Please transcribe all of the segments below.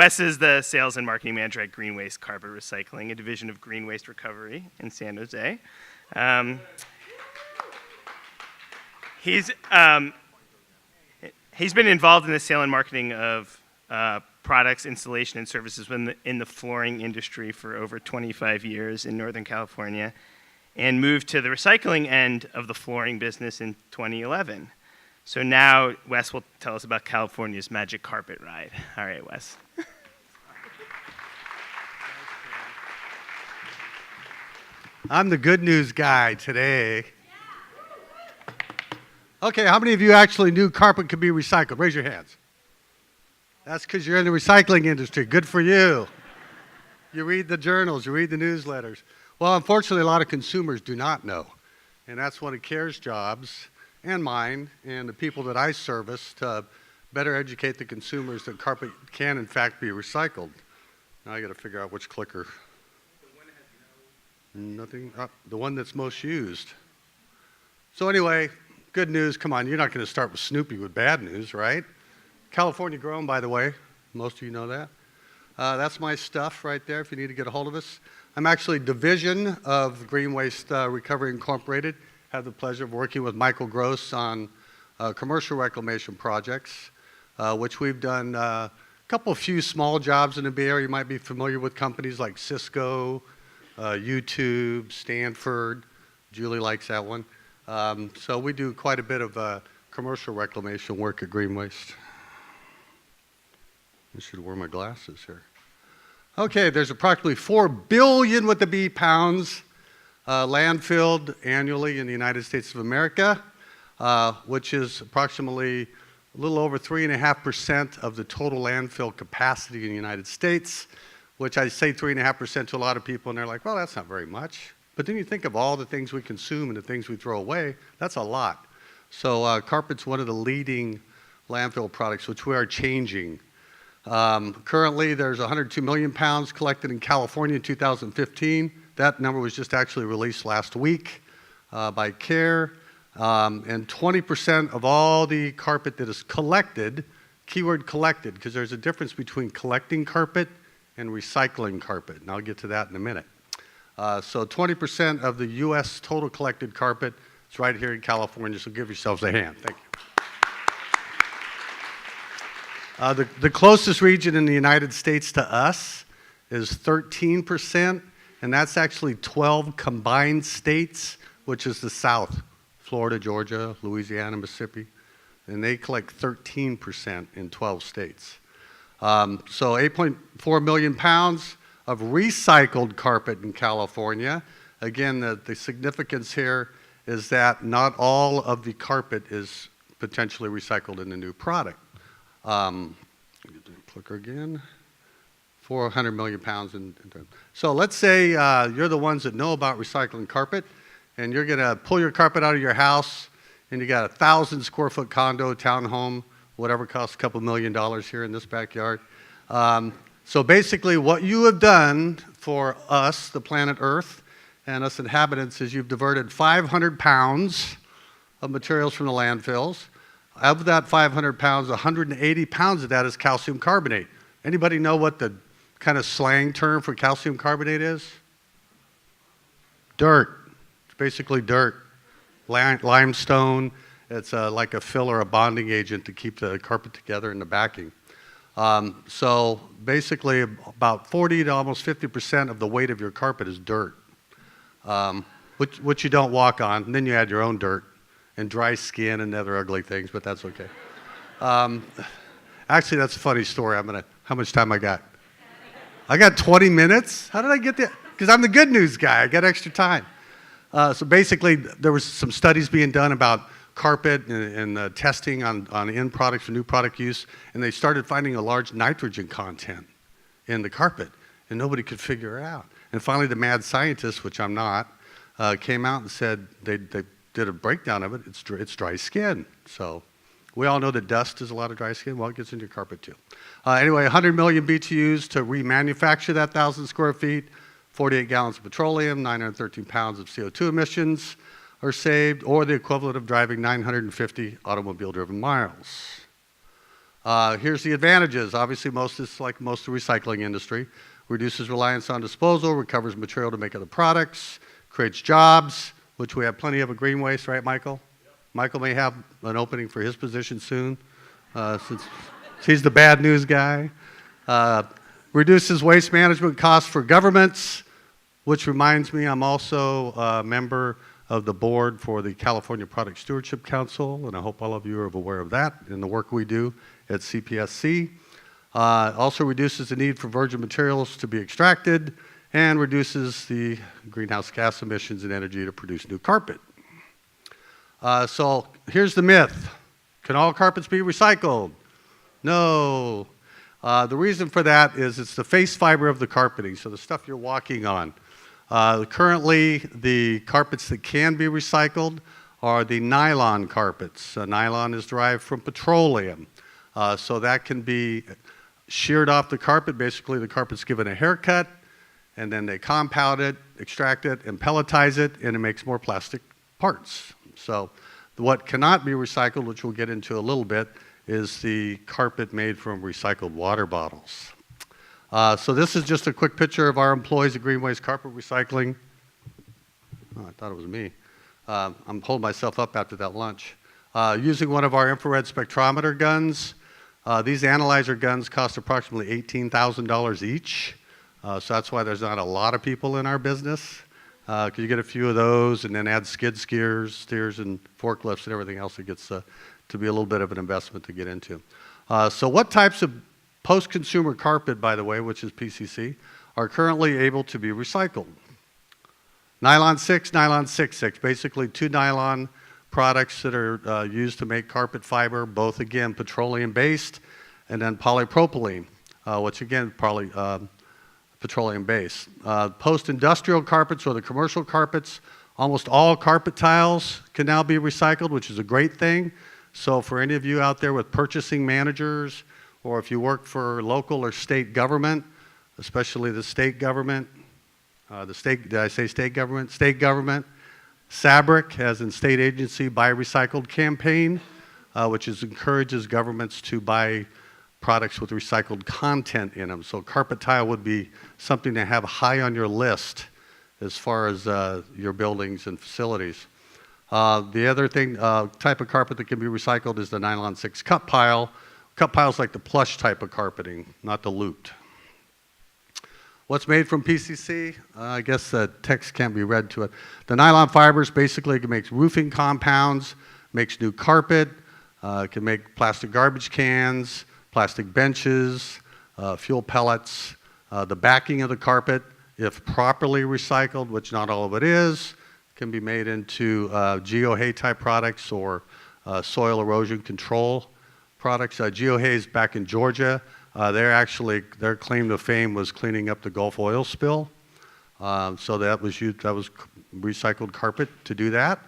Wes is the sales and marketing manager at GreenWaste Carpet Recycling, a division of GreenWaste Recovery in San Jose. He's been involved in the sale and marketing of products, installation, and services in the flooring industry for over 25 years in Northern California, and moved to the recycling end of the flooring business in 2011. So now Wes will tell us about California's magic carpet ride. All right, Wes. I'm the good news guy today. Okay, how many of you actually knew carpet could be recycled? Raise your hands. That's because you're in the recycling industry. Good for you. You read the journals, you read the newsletters. Well, unfortunately, a lot of consumers do not know. And that's one of CARE's jobs, and mine, and the people that I service, to better educate the consumers that carpet can, in fact, be recycled. Now I got to figure out which clicker. Nothing. The one that's most used. So anyway, good news. Come on, you're not going to start with Snoopy with bad news, right? California grown, by the way. Most of you know that. That's my stuff right there if you need to get a hold of us. I'm actually division of GreenWaste Recovery Incorporated. Have the pleasure of working with Michael Gross on commercial reclamation projects, which we've done a few small jobs in the Bay Area. You might be familiar with companies like Cisco, YouTube, Stanford. Julie likes that one. So we do quite a bit of commercial reclamation work at GreenWaste. I should wear my glasses here. Okay, there's approximately 4 billion with the B pounds landfilled annually in the United States of America, which is approximately a little over 3.5% of the total landfill capacity in the United States, which I say 3.5% to a lot of people, and they're like, well, that's not very much. But then you think of all the things we consume and the things we throw away, that's a lot. So carpet's one of the leading landfill products, which we are changing. Currently, there's 102 million pounds collected in California in 2015. That number was just actually released last week by CARE. And 20% of all the carpet that is collected, keyword collected, because there's a difference between collecting carpet and recycling carpet, and I'll get to that in a minute. So 20% of the U.S. total collected carpet is right here in California, so give yourselves a hand. Thank you. The closest region in the United States to us is 13%, and that's actually 12 combined states, which is the South, Florida, Georgia, Louisiana, Mississippi, and they collect 13% in 12 states. So 8.4 million pounds of recycled carpet in California. Again, the significance here is that not all of the carpet is potentially recycled in the new product. Clicker again. 400 million pounds. So let's say you're the ones that know about recycling carpet, and you're going to pull your carpet out of your house, and you got a 1,000 square foot condo, townhome, whatever costs a couple $1 million here in this backyard. So basically what you have done for us, the planet Earth, and us inhabitants, is you've diverted 500 pounds of materials from the landfills. Of that 500 pounds, 180 pounds of that is calcium carbonate. Anybody know what the kind of slang term for calcium carbonate is? Dirt. It's basically dirt. Limestone. It's like a filler, a bonding agent to keep the carpet together in the backing. So basically about 40 to almost 50% of the weight of your carpet is dirt, which you don't walk on, and then you add your own dirt and dry skin and other ugly things, but that's okay. Actually, that's a funny story. How much time I got? I got 20 minutes? How did I get that? Because I'm the good news guy. I got extra time. So basically, there was some studies being done about carpet and testing on end products for new product use, and they started finding a large nitrogen content in the carpet, and nobody could figure it out. And finally, the mad scientists, which I'm not, came out and said they did a breakdown of it. It's dry skin. So we all know that dust is a lot of dry skin. Well, it gets into your carpet too. Anyway, 100 million BTUs to remanufacture that 1,000 square feet, 48 gallons of petroleum, 913 pounds of CO2 emissions are saved, or the equivalent of driving 950 automobile-driven miles. Here's the advantages. Obviously, it's like most of the recycling industry. Reduces reliance on disposal, recovers material to make other products, creates jobs, which we have plenty of at GreenWaste, right, Michael? Yep. Michael may have an opening for his position soon, since he's the bad news guy. Reduces waste management costs for governments, which reminds me I'm also a member of the board for the California Product Stewardship Council, and I hope all of you are aware of that and the work we do at CPSC. Also reduces the need for virgin materials to be extracted and reduces the greenhouse gas emissions and energy to produce new carpet. So here's the myth. Can all carpets be recycled? No. The reason for that is it's the face fiber of the carpeting, so the stuff you're walking on. Currently, the carpets that can be recycled are the nylon carpets. Nylon is derived from petroleum, so that can be sheared off the carpet. Basically, the carpet's given a haircut, and then they compound it, extract it, and pelletize it, and it makes more plastic parts. So what cannot be recycled, which we'll get into a little bit, is the carpet made from recycled water bottles. So this is just a quick picture of our employees at GreenWaste Carpet Recycling. Oh, I thought it was me. I'm holding myself up after that lunch. Using one of our infrared spectrometer guns. These analyzer guns cost approximately $18,000 each. So that's why there's not a lot of people in our business. Because you get a few of those and then add skid steers and forklifts and everything else, it gets to be a little bit of an investment to get into. So what types of post-consumer carpet, by the way, which is PCC, are currently able to be recycled? Nylon 6, nylon 6/6, basically two nylon products that are used to make carpet fiber, both again petroleum-based, and then polypropylene, which again petroleum-based. Post-industrial carpets or the commercial carpets, almost all carpet tiles can now be recycled, which is a great thing. So for any of you out there with purchasing managers, or if you work for local or state government, especially the state government, did I say state government? State government. SABRC, as in State Agency Buy Recycled campaign, which encourages governments to buy products with recycled content in them. So carpet tile would be something to have high on your list as far as your buildings and facilities. The other thing, type of carpet that can be recycled is the nylon 6 cut pile. Cut pile's like the plush type of carpeting, not the looped. What's made from PCC? I guess the text can't be read to it. The nylon fibers basically can make roofing compounds, makes new carpet, can make plastic garbage cans, plastic benches, fuel pellets. The backing of the carpet, if properly recycled, which not all of it is, can be made into geohay type products or soil erosion control products. Geohays back in Georgia, their claim to fame was cleaning up the Gulf oil spill. So that was recycled carpet to do that.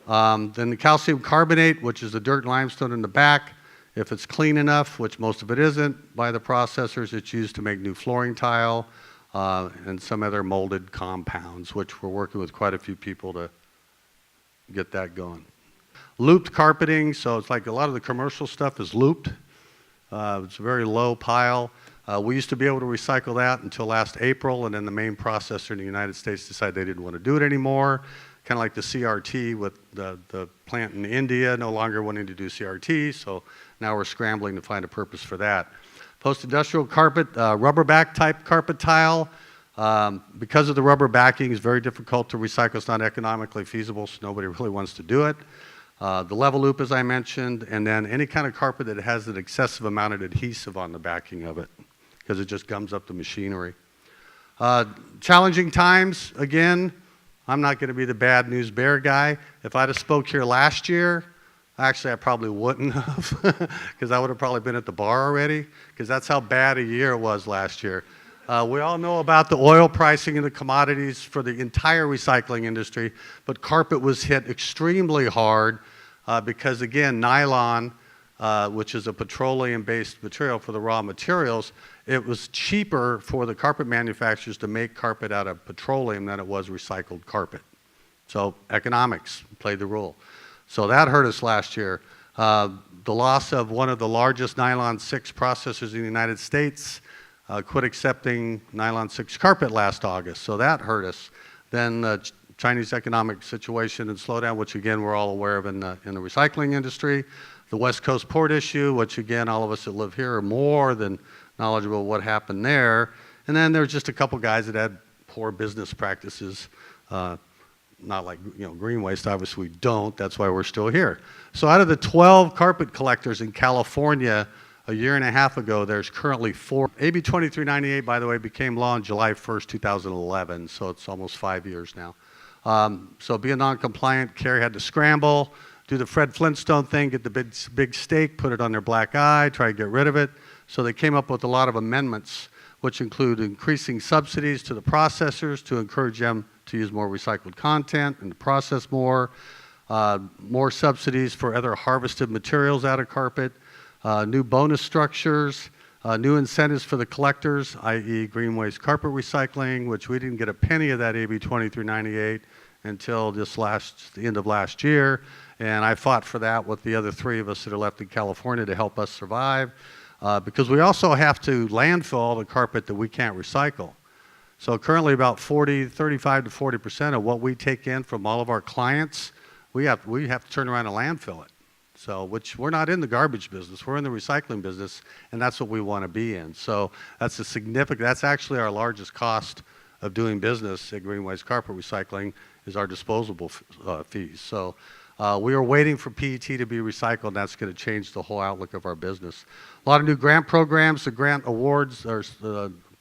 Then the calcium carbonate, which is the dirt and limestone in the back. If it's clean enough, which most of it isn't, by the processors, it's used to make new flooring tile and some other molded compounds, which we're working with quite a few people to get that going. Looped carpeting, so it's like a lot of the commercial stuff is looped. It's a very low pile. We used to be able to recycle that until last April, and then the main processor in the United States decided they didn't want to do it anymore. Kind of like the CRT with the plant in India no longer wanting to do CRT, so now we're scrambling to find a purpose for that. Post-industrial carpet, rubber back type carpet tile. Because of the rubber backing, it's very difficult to recycle. It's not economically feasible, so nobody really wants to do it. The level loop, as I mentioned, and then any kind of carpet that has an excessive amount of adhesive on the backing of it, because it just gums up the machinery. Challenging times, again, I'm not going to be the bad news bear guy. If I'd have spoke here last year, actually I probably wouldn't have, because I would have probably been at the bar already, because that's how bad a year it was last year. We all know about the oil pricing and the commodities for the entire recycling industry, but carpet was hit extremely hard because, again, nylon, which is a petroleum-based material for the raw materials, it was cheaper for the carpet manufacturers to make carpet out of petroleum than it was recycled carpet. So economics played the role. So that hurt us last year. The loss of one of the largest nylon 6 processors in the United States quit accepting nylon 6 carpet last August, so that hurt us. Then the Chinese economic situation and slowdown, which again we're all aware of in the recycling industry. The West Coast port issue, which again all of us that live here are more than knowledgeable of what happened there. And then there's just a couple guys that had poor business practices, not like GreenWaste, obviously we don't, that's why we're still here. So out of the 12 carpet collectors in California a year and a half ago, there's currently 4. AB 2398, by the way, became law on July 1st, 2011, so it's almost 5 years now. So being non-compliant, Kerry had to scramble, do the Fred Flintstone thing, get the big stake, put it on their black eye, try to get rid of it. So they came up with a lot of amendments, which include increasing subsidies to the processors to encourage them to use more recycled content and to process more, more subsidies for other harvested materials out of carpet, new bonus structures, new incentives for the collectors, i.e. GreenWaste Carpet Recycling, which we didn't get a penny of that AB 2398 until the end of last year. And I fought for that with the other 3 of us that are left in California to help us survive. Because we also have to landfill all the carpet that we can't recycle. So currently about 35 to 40% of what we take in from all of our clients, we have to turn around and landfill it. So, which we're not in the garbage business, we're in the recycling business, and that's what we want to be in. So that's that's actually our largest cost of doing business at GreenWaste Carpet Recycling is our disposable fees. So we are waiting for PET to be recycled, and that's going to change the whole outlook of our business. A lot of new grant programs. The grant awards are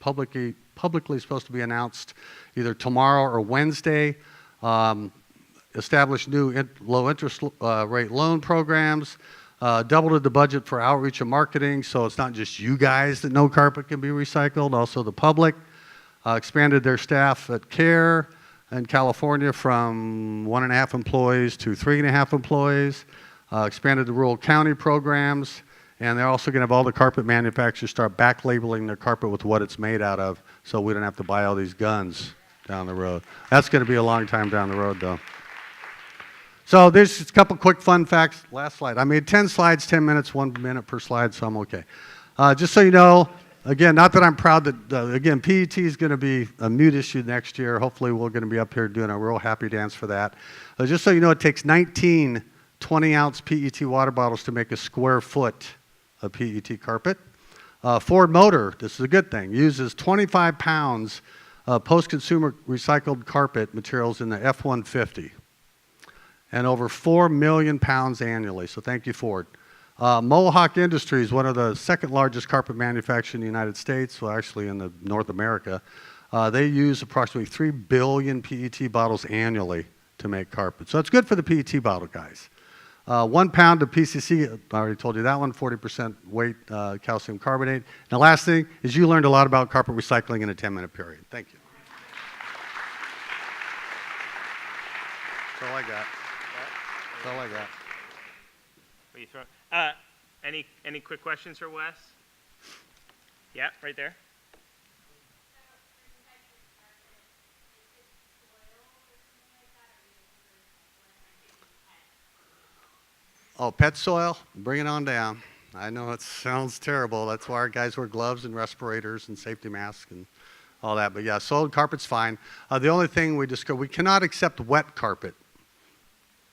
publicly supposed to be announced either tomorrow or Wednesday. Establish new low interest rate loan programs. Doubled the budget for outreach and marketing, so it's not just you guys that know carpet can be recycled, also the public. Expanded their staff at CARE in California from 1.5 employees to 3.5 employees, expanded the rural county programs, and they're also going to have all the carpet manufacturers start back labeling their carpet with what it's made out of, so we don't have to buy all these guns down the road. That's going to be a long time down the road, though. So there's just a couple quick fun facts. Last slide. I made 10 slides, 10 minutes, 1 minute per slide, so I'm okay. Just so you know, again, not that I'm proud that, again, PET is going to be a mute issue next year. Hopefully we're going to be up here doing a real happy dance for that. Just so you know, it takes 19 20-ounce PET water bottles to make a square foot of PET carpet. Ford Motor, this is a good thing, uses 25 pounds of post-consumer recycled carpet materials in the F-150 and over 4 million pounds annually, so thank you, Ford. Mohawk Industries, one of the second largest carpet manufacturers in the United States, well actually in North America, they use approximately 3 billion PET bottles annually to make carpet. So it's good for the PET bottle guys. 1 pound of PCC, I already told you that one, 40% weight calcium carbonate. And the last thing is you learned a lot about carpet recycling in a 10-minute period. Thank you. That's all I got. That's all I got. What are you throwing? Any quick questions for Wes? Yeah, right there. Oh, pet soil? Bring it on down. I know it sounds terrible. That's why our guys wear gloves and respirators and safety masks and all that. But yeah, soiled carpet's fine. The only thing we cannot accept wet carpet.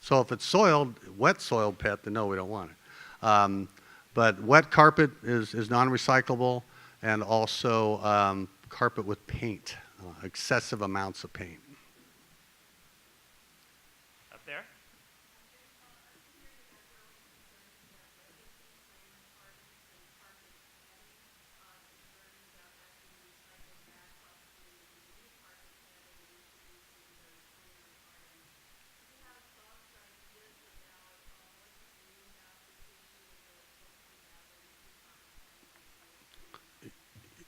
So if it's soiled, wet soiled pet, then no, we don't want it. But wet carpet is non-recyclable, and also carpet with paint, excessive amounts of paint. Up there?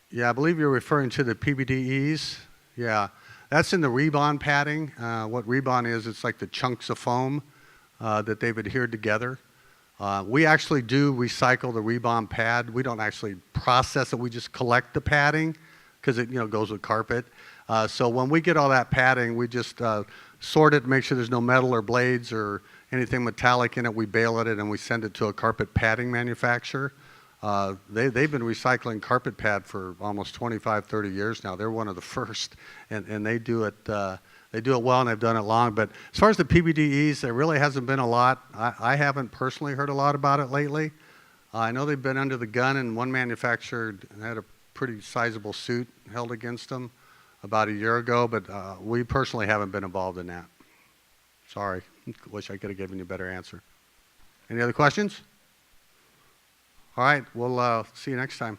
Yeah, I believe you're referring to the PBDEs. Yeah, that's in the rebond padding. What rebond is, it's like the chunks of foam that they've adhered together. We actually do recycle the rebond pad. We don't actually process it. We just collect the padding because it goes with carpet. So when we get all that padding, we just sort it, make sure there's no metal or blades or anything metallic in it, we bale it and we send it to a carpet padding manufacturer. They've been recycling carpet pad for almost 25, 30 years now. They're one of the first, and they do it well, and they've done it long. But as far as the PBDEs, there really hasn't been a lot. I haven't personally heard a lot about it lately. I know they've been under the gun, and one manufacturer had a pretty sizable suit held against them about a year ago, but we personally haven't been involved in that. Sorry. Wish I could have given you a better answer. Any other questions? All right, we'll see you next time.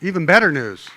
Even better news.